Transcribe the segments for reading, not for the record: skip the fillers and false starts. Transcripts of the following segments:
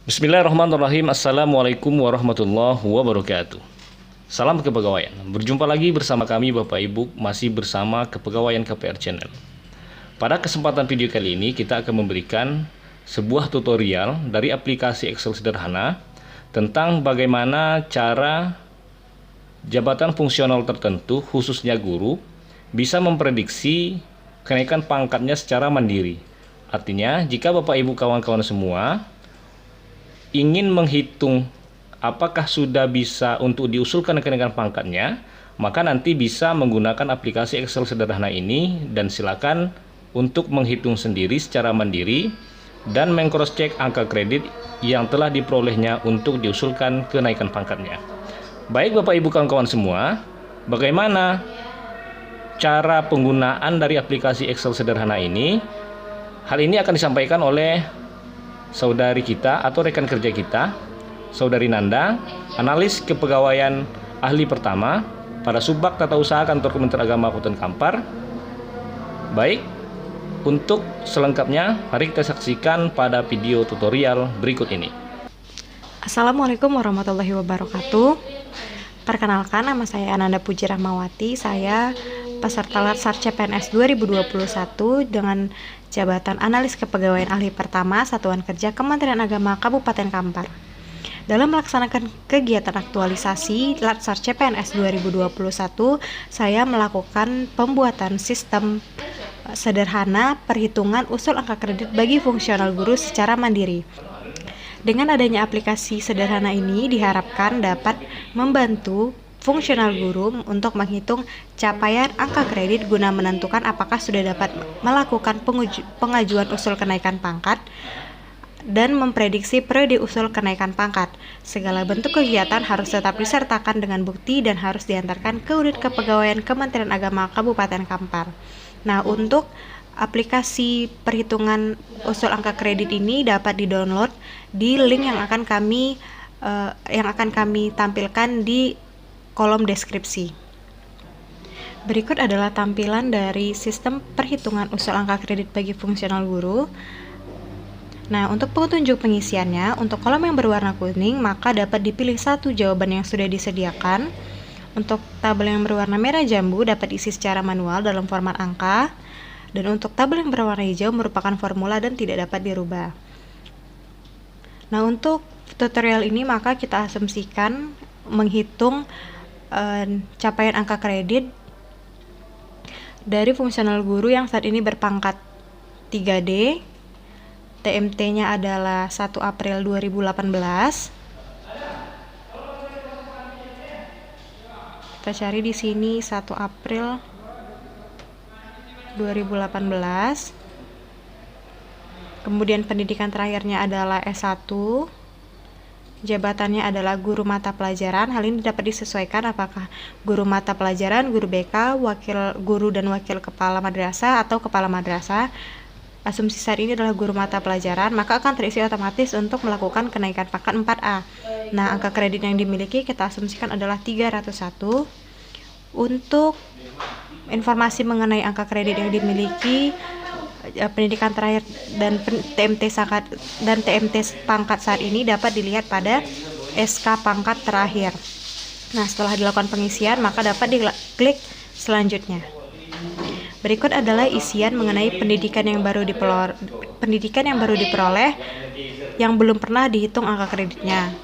Bismillahirrahmanirrahim. Assalamualaikum warahmatullahi wabarakatuh. Salam kepegawaian. Berjumpa lagi bersama kami Bapak Ibu, masih bersama Kepegawaian KPR Channel. Pada kesempatan video kali ini kita akan memberikan sebuah tutorial dari aplikasi Excel sederhana tentang bagaimana cara jabatan fungsional tertentu, khususnya guru, bisa memprediksi kenaikan pangkatnya secara mandiri. Artinya, jika Bapak Ibu kawan-kawan semua ingin menghitung apakah sudah bisa untuk diusulkan kenaikan pangkatnya, maka nanti bisa menggunakan aplikasi Excel sederhana ini dan silakan untuk menghitung sendiri secara mandiri dan meng-cross-check angka kredit yang telah diperolehnya untuk diusulkan kenaikan pangkatnya. Baik Bapak Ibu kawan-kawan semua, bagaimana cara penggunaan dari aplikasi Excel sederhana ini? Hal ini akan disampaikan oleh saudari kita atau rekan kerja kita, Saudari Nanda, analis kepegawaian ahli pertama pada Subbak Tata Usaha Kantor Kementerian Agama Kabupaten Kampar. Baik, untuk selengkapnya mari kita saksikan pada video tutorial berikut ini. Assalamualaikum warahmatullahi wabarakatuh. Perkenalkan, nama saya Ananda Puji Rahmawati. Saya peserta Latsar CPNS 2021 dengan jabatan analis kepegawaian ahli pertama Satuan Kerja Kementerian Agama Kabupaten Kampar. Dalam melaksanakan kegiatan aktualisasi Latsar CPNS 2021, saya melakukan pembuatan sistem sederhana perhitungan usul angka kredit bagi fungsional guru secara mandiri. Dengan adanya aplikasi sederhana ini diharapkan dapat membantu fungsional guru untuk menghitung capaian angka kredit guna menentukan apakah sudah dapat melakukan pengajuan usul kenaikan pangkat dan memprediksi periode usul kenaikan pangkat. Segala bentuk kegiatan harus tetap disertakan dengan bukti dan harus diantarkan ke Unit Kepegawaian Kementerian Agama Kabupaten Kampar. Nah, untuk aplikasi perhitungan usul angka kredit ini dapat didownload di link yang akan kami tampilkan di kolom deskripsi. Berikut adalah tampilan dari sistem perhitungan usul angka kredit bagi fungsional guru. Nah, untuk petunjuk pengisiannya, untuk kolom yang berwarna kuning, maka dapat dipilih satu jawaban yang sudah disediakan. Untuk tabel yang berwarna merah jambu dapat diisi secara manual dalam format angka. Dan untuk tabel yang berwarna hijau merupakan formula dan tidak dapat dirubah. Nah, untuk tutorial ini maka kita asumsikan menghitung capaian angka kredit dari fungsional guru yang saat ini berpangkat 3D. TMT-nya adalah 1 April 2018. Kita cari di sini 1 April 2018. Kemudian pendidikan terakhirnya adalah S1. Jabatannya adalah guru mata pelajaran. Hal ini dapat disesuaikan apakah guru mata pelajaran, guru BK, wakil guru dan wakil kepala madrasah atau kepala madrasah. Asumsi saat ini adalah guru mata pelajaran, maka akan terisi otomatis untuk melakukan kenaikan pangkat 4A. Nah, angka kredit yang dimiliki kita asumsikan adalah 301. Untuk informasi mengenai angka kredit yang dimiliki, pendidikan terakhir dan TMT pangkat saat ini dapat dilihat pada SK pangkat terakhir. Nah, setelah dilakukan pengisian maka dapat diklik selanjutnya. Berikut adalah isian mengenai pendidikan yang baru diperoleh yang belum pernah dihitung angka kreditnya.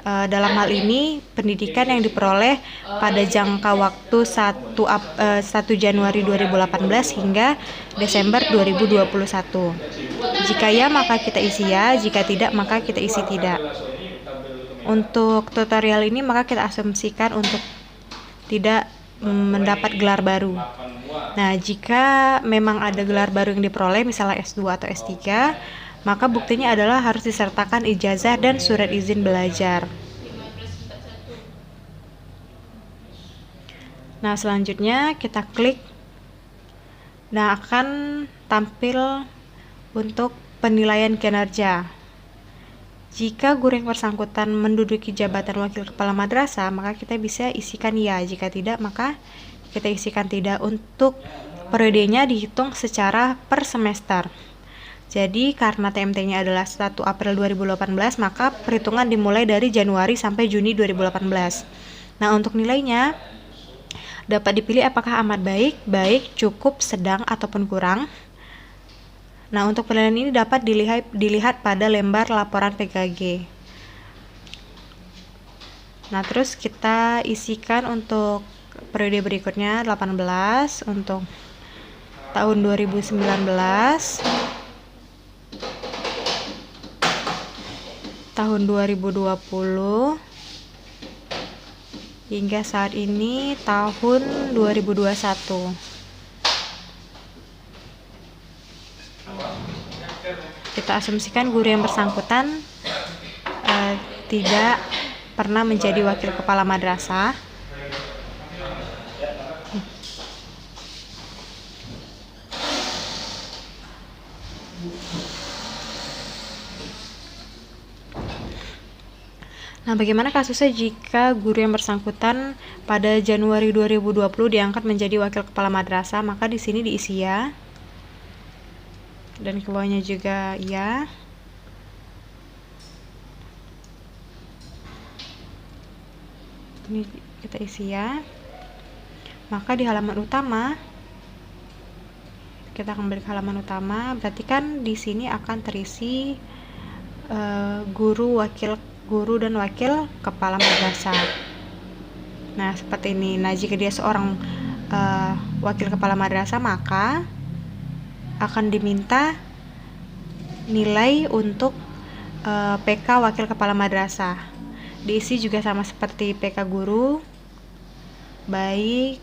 Dalam hal ini pendidikan yang diperoleh pada jangka waktu 1 Januari 2018 hingga Desember 2021. Jika ya maka kita isi ya, jika tidak maka kita isi tidak. Untuk tutorial ini maka kita asumsikan untuk tidak mendapat gelar baru. Nah, jika memang ada gelar baru yang diperoleh misalnya S2 atau S3, maka buktinya adalah harus disertakan ijazah dan surat izin belajar. Nah, selanjutnya kita klik. Nah, akan tampil untuk penilaian kinerja. Jika guru yang bersangkutan menduduki jabatan wakil kepala madrasah, maka kita bisa isikan ya. Jika tidak, maka kita isikan tidak. Untuk periodenya dihitung secara per semester. Jadi karena TMT-nya adalah 1 April 2018, maka perhitungan dimulai dari Januari sampai Juni 2018. Nah, untuk nilainya dapat dipilih apakah amat baik, baik, cukup, sedang, ataupun kurang. Nah, untuk penilaian ini dapat dilihat pada lembar laporan PKG. Nah, terus kita isikan untuk periode berikutnya 18 untuk tahun 2019, tahun 2020, hingga saat ini tahun 2021. Kita asumsikan guru yang bersangkutan tidak pernah menjadi wakil kepala madrasah. Nah, bagaimana kasusnya jika guru yang bersangkutan pada Januari 2020 diangkat menjadi wakil kepala madrasah? Maka di sini diisi ya. Dan ke bawahnya juga ya. Ini kita isi ya. Maka di halaman utama, kita kembali ke halaman utama, berarti kan di sini akan terisi guru dan wakil kepala madrasah. Nah, seperti ini. Nah, jika dia seorang wakil kepala madrasah, maka akan diminta nilai untuk PK wakil kepala madrasah. Diisi juga sama seperti PK guru, baik.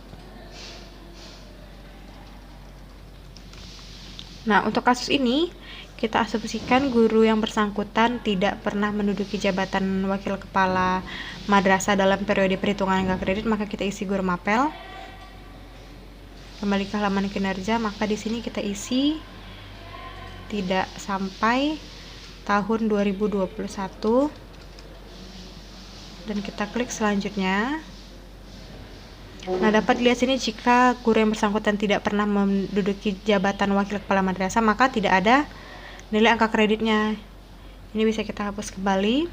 Nah, untuk kasus ini kita asumsikan guru yang bersangkutan tidak pernah menduduki jabatan wakil kepala madrasah dalam periode perhitungan angka kredit, maka kita isi guru mapel. Kembali ke halaman kinerja, maka di sini kita isi tidak sampai tahun 2021 dan kita klik selanjutnya. Nah, dapat dilihat sini jika guru yang bersangkutan tidak pernah menduduki jabatan wakil kepala madrasah, maka tidak ada nilai angka kreditnya. Ini bisa kita hapus kembali.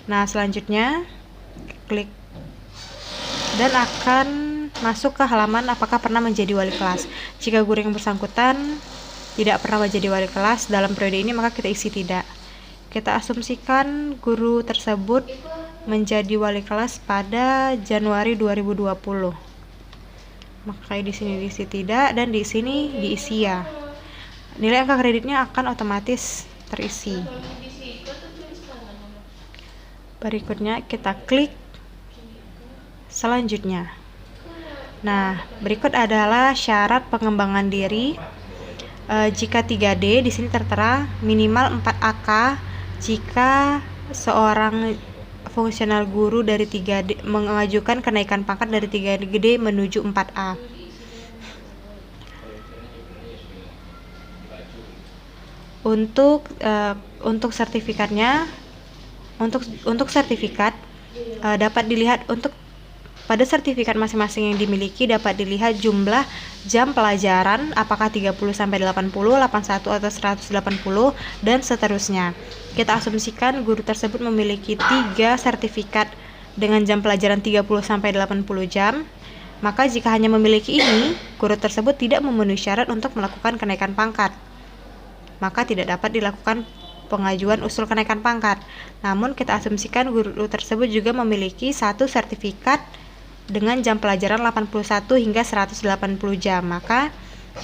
Nah, selanjutnya klik dan akan masuk ke halaman apakah pernah menjadi wali kelas. Jika guru yang bersangkutan tidak pernah menjadi wali kelas dalam periode ini, maka kita isi tidak. Kita asumsikan guru tersebut menjadi wali kelas pada Januari 2020. Maka di sini diisi tidak dan di sini diisi ya. Nilai angka kreditnya akan otomatis terisi. Berikutnya kita klik selanjutnya. Nah, berikut adalah syarat pengembangan diri. Jika 3D di sini tertera minimal 4 AK jika seorang fungsional guru dari 3D mengajukan kenaikan pangkat dari 3D menuju 4A. Untuk sertifikatnya, untuk sertifikat dapat dilihat pada sertifikat masing-masing yang dimiliki dapat dilihat jumlah jam pelajaran apakah 30 sampai 80, 81 atau 180 dan seterusnya. Kita asumsikan guru tersebut memiliki 3 sertifikat dengan jam pelajaran 30 sampai 80 jam. Maka jika hanya memiliki ini, guru tersebut tidak memenuhi syarat untuk melakukan kenaikan pangkat. Maka tidak dapat dilakukan pengajuan usul kenaikan pangkat. Namun kita asumsikan guru tersebut juga memiliki 1 sertifikat dengan jam pelajaran 81 hingga 180 jam, maka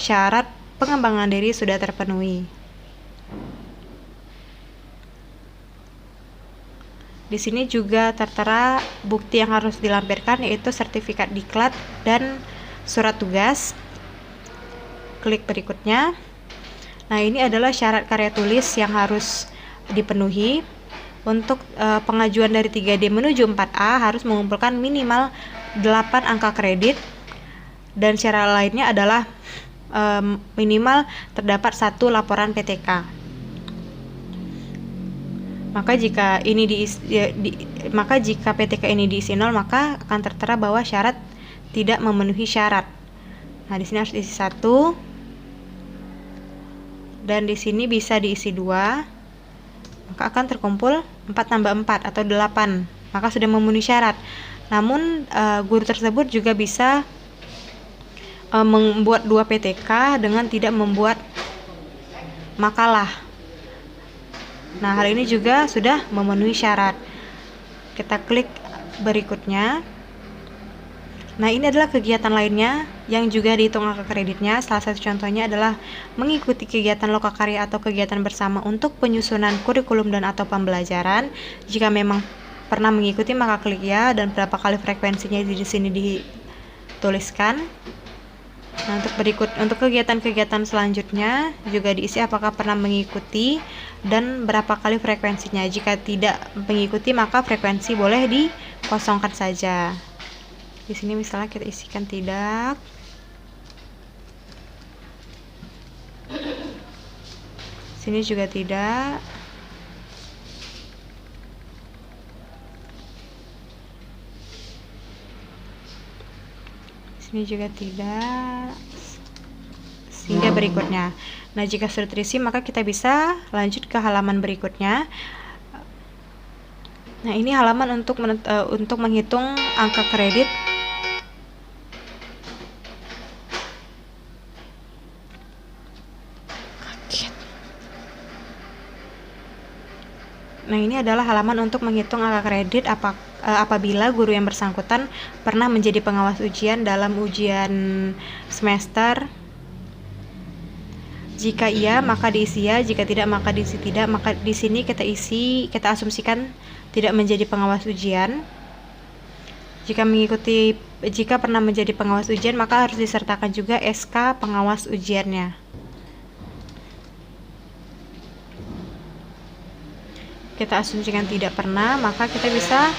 syarat pengembangan diri sudah terpenuhi. Di sini juga tertera bukti yang harus dilampirkan, yaitu sertifikat diklat dan surat tugas. Klik berikutnya. Nah, ini adalah syarat karya tulis yang harus dipenuhi. Untuk pengajuan dari 3D menuju 4A harus mengumpulkan minimal 8 angka kredit, dan syarat lainnya adalah minimal terdapat 1 laporan PTK. Maka jika PTK ini diisi 0, maka akan tertera bahwa syarat tidak memenuhi syarat. Nah, di sini harus isi 1. dan di sini bisa diisi 2, maka akan terkumpul 4 tambah 4 atau 8, maka sudah memenuhi syarat. Namun guru tersebut juga bisa membuat 2 PTK dengan tidak membuat makalah. Nah, hal ini juga sudah memenuhi syarat. Kita klik berikutnya. Nah, ini adalah kegiatan lainnya yang juga dihitung angka kreditnya. Salah satu contohnya adalah mengikuti kegiatan lokakarya atau kegiatan bersama untuk penyusunan kurikulum dan atau pembelajaran. Jika memang pernah mengikuti, maka klik ya, dan berapa kali frekuensinya di sini dituliskan. Nah, untuk kegiatan-kegiatan selanjutnya juga diisi apakah pernah mengikuti dan berapa kali frekuensinya. Jika tidak mengikuti, maka frekuensi boleh dikosongkan saja. Di sini misalnya kita isikan tidak. Sini juga tidak. Sini juga tidak. Sehingga berikutnya. Nah, jika sudah terisi, maka kita bisa lanjut ke halaman berikutnya. Nah, ini halaman untuk menghitung angka kredit. Nah, ini adalah halaman untuk menghitung angka kredit apabila guru yang bersangkutan pernah menjadi pengawas ujian dalam ujian semester. Jika iya, maka diisi ya. Jika tidak, maka diisi tidak. Maka di sini kita asumsikan tidak menjadi pengawas ujian. Jika pernah menjadi pengawas ujian, maka harus disertakan juga SK pengawas ujiannya. Kita asumsikan tidak pernah, maka kita bisa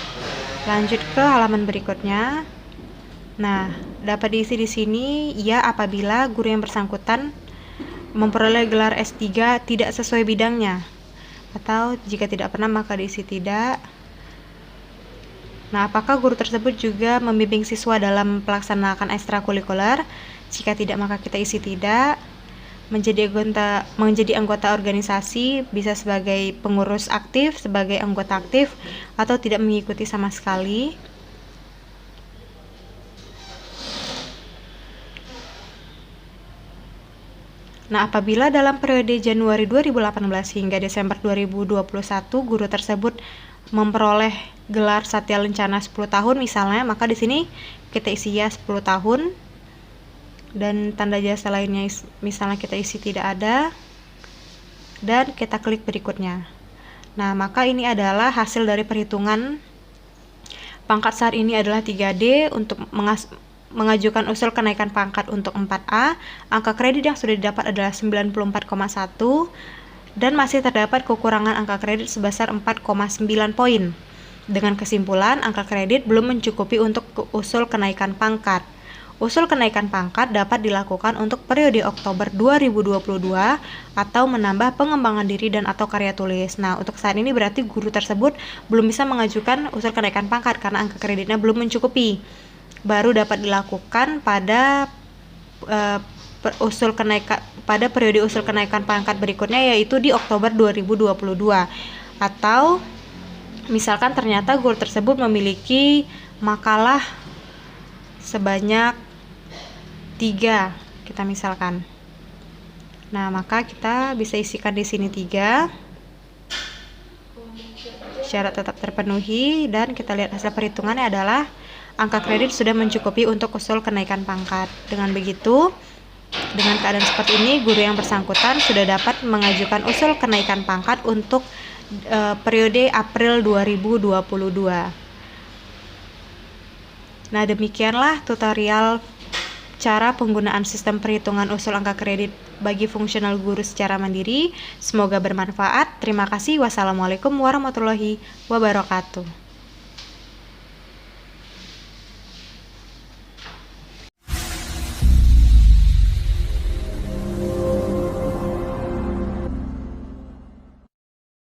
lanjut ke halaman berikutnya. Nah, dapat diisi di sini ya apabila guru yang bersangkutan memperoleh gelar S3 tidak sesuai bidangnya, atau jika tidak pernah maka diisi tidak. Nah, apakah guru tersebut juga membimbing siswa dalam pelaksanaan ekstrakurikuler? Jika tidak, maka kita isi tidak. Menjadi anggota organisasi bisa sebagai pengurus aktif, sebagai anggota aktif, atau tidak mengikuti sama sekali. Nah, apabila dalam periode Januari 2018 hingga Desember 2021 guru tersebut memperoleh gelar Satya Lencana 10 tahun misalnya, maka di sini kita isi ya 10 tahun. Dan tanda jasa lainnya misalnya kita isi tidak ada, dan kita klik berikutnya. Nah, maka ini adalah hasil dari perhitungan pangkat saat ini adalah 3D untuk mengajukan usul kenaikan pangkat untuk 4A. Angka kredit yang sudah didapat adalah 94,1 dan masih terdapat kekurangan angka kredit sebesar 4,9 poin. Dengan kesimpulan, angka kredit belum mencukupi untuk usul kenaikan pangkat. Usul kenaikan pangkat dapat dilakukan untuk periode Oktober 2022 atau menambah pengembangan diri dan atau karya tulis. Nah, untuk saat ini berarti guru tersebut belum bisa mengajukan usul kenaikan pangkat karena angka kreditnya belum mencukupi. Baru dapat dilakukan pada periode usul kenaikan pangkat berikutnya, yaitu di Oktober 2022. Atau misalkan ternyata guru tersebut memiliki makalah sebanyak 3, kita misalkan. Nah, maka kita bisa isikan di sini 3. Syarat tetap terpenuhi, dan kita lihat hasil perhitungannya adalah angka kredit sudah mencukupi untuk usul kenaikan pangkat. Dengan begitu, dengan keadaan seperti ini, guru yang bersangkutan sudah dapat mengajukan usul kenaikan pangkat untuk periode April 2022. Nah, demikianlah tutorial cara penggunaan sistem perhitungan usul angka kredit bagi fungsional guru secara mandiri. Semoga bermanfaat. Terima kasih. Wassalamualaikum warahmatullahi wabarakatuh.